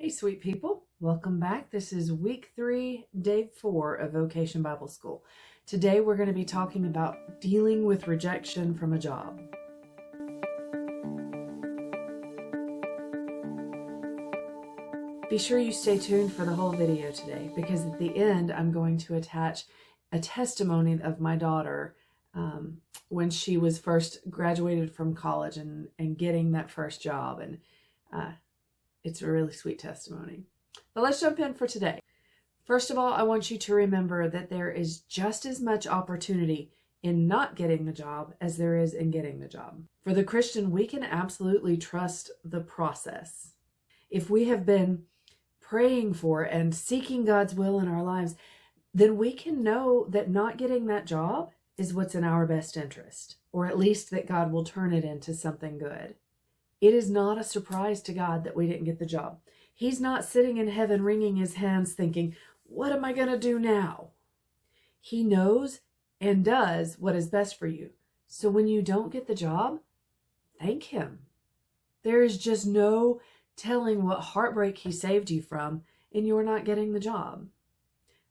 Hey, sweet people. Welcome back. This is week 3, day 4 of Vocation Bible School. Today we're going to be talking about dealing with rejection from a job. Be sure you stay tuned for the whole video today, because at the end I'm going to attach a testimony of my daughter when she was first graduated from college and getting that first job. And it's a really sweet testimony. But let's jump in for today. First of all, I want you to remember that there is just as much opportunity in not getting the job as there is in getting the job. For the Christian, we can absolutely trust the process. If we have been praying for and seeking God's will in our lives, then we can know that not getting that job is what's in our best interest, or at least that God will turn it into something good. It is not a surprise to God that we didn't get the job. He's not sitting in heaven wringing his hands thinking, what am I going to do now? He knows and does what is best for you. So when you don't get the job, thank him. There is just no telling what heartbreak he saved you from in your not getting the job.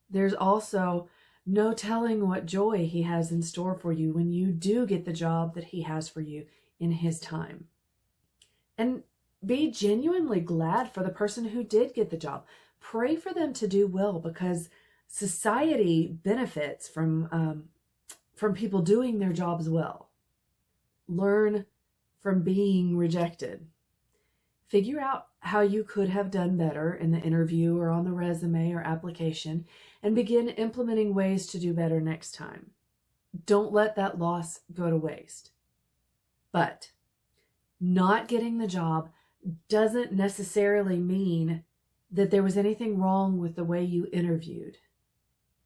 There's also no telling what joy he has in store for you when you do get the job that he has for you in his time. And be genuinely glad for the person who did get the job. Pray for them to do well, because society benefits from people doing their jobs well. Learn from being rejected. Figure out how you could have done better in the interview or on the resume or application, and begin implementing ways to do better next time. Don't let that loss go to waste. But not getting the job doesn't necessarily mean that there was anything wrong with the way you interviewed.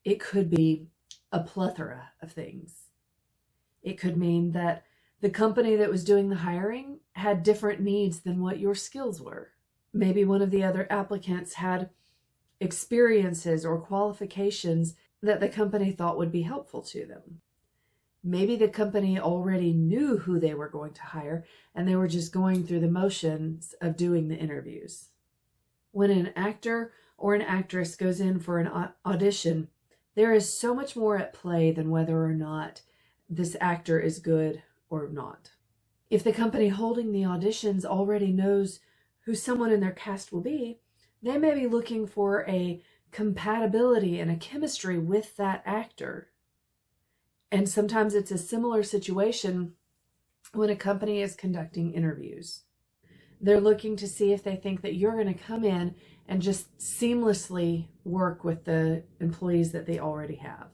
It could be a plethora of things. It could mean that the company that was doing the hiring had different needs than what your skills were. Maybe one of the other applicants had experiences or qualifications that the company thought would be helpful to them. Maybe the company already knew who they were going to hire, and they were just going through the motions of doing the interviews. When an actor or an actress goes in for an audition, there is so much more at play than whether or not this actor is good or not. If the company holding the auditions already knows who someone in their cast will be, they may be looking for a compatibility and a chemistry with that actor. And sometimes it's a similar situation when a company is conducting interviews. They're looking to see if they think that you're going to come in and just seamlessly work with the employees that they already have.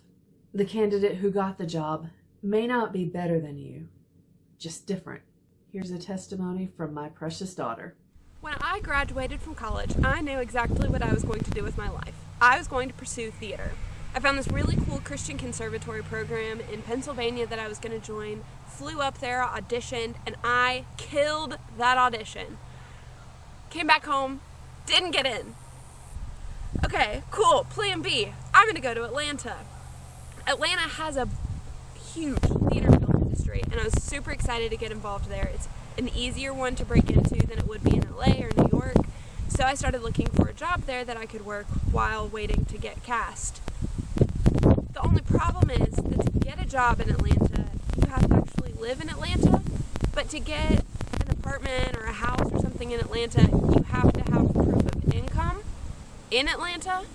The candidate who got the job may not be better than you, just different. Here's a testimony from my precious daughter. When I graduated from college, I knew exactly what I was going to do with my life. I was going to pursue theater. I found this really cool Christian conservatory program in Pennsylvania that I was going to join, flew up there, auditioned, and I killed that audition. Came back home, didn't get in. Okay, cool, plan B. I'm going to go to Atlanta. Atlanta has a huge theater film industry, and I was super excited to get involved there. It's an easier one to break into than it would be in LA or New York. So I started looking for a job there that I could work while waiting to get cast. The only problem is that to get a job in Atlanta, you have to actually live in Atlanta, but to get an apartment or a house or something in Atlanta, you have to have proof of income in Atlanta.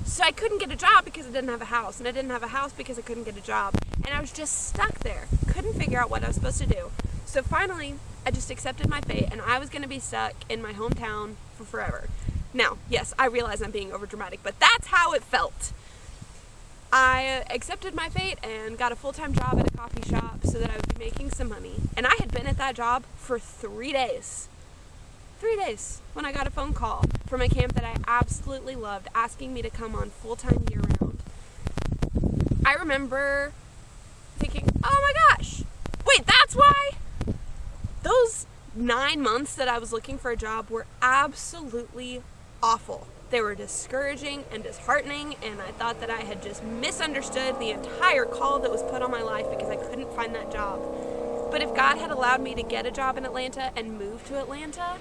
So I couldn't get a job because I didn't have a house, and I didn't have a house because I couldn't get a job, and I was just stuck there. Couldn't figure out what I was supposed to do. So finally, I just accepted my fate, and I was going to be stuck in my hometown for forever. Now, yes, I realize I'm being overdramatic, but that's how it felt. I accepted my fate and got a full-time job at a coffee shop so that I would be making some money. And I had been at that job for 3 days. 3 days when I got a phone call from a camp that I absolutely loved, asking me to come on full-time year-round. I remember thinking, oh my gosh, wait, that's why? Those 9 months that I was looking for a job were absolutely awful. They were discouraging and disheartening, and I thought that I had just misunderstood the entire call that was put on my life because I couldn't find that job. But if God had allowed me to get a job in Atlanta and move to Atlanta,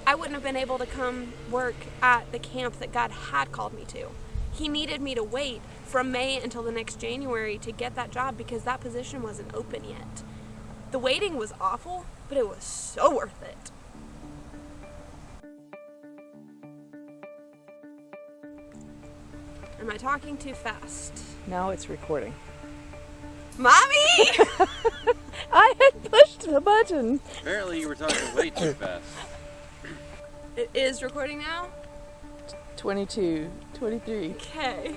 I wouldn't have been able to come work at the camp that God had called me to. He needed me to wait from May until the next January to get that job because that position wasn't open yet. The waiting was awful, but it was so worth it. Am I talking too fast? Now it's recording. Mommy! I had pushed the button. Apparently you were talking way too fast. It is recording now? 22, 23. Okay.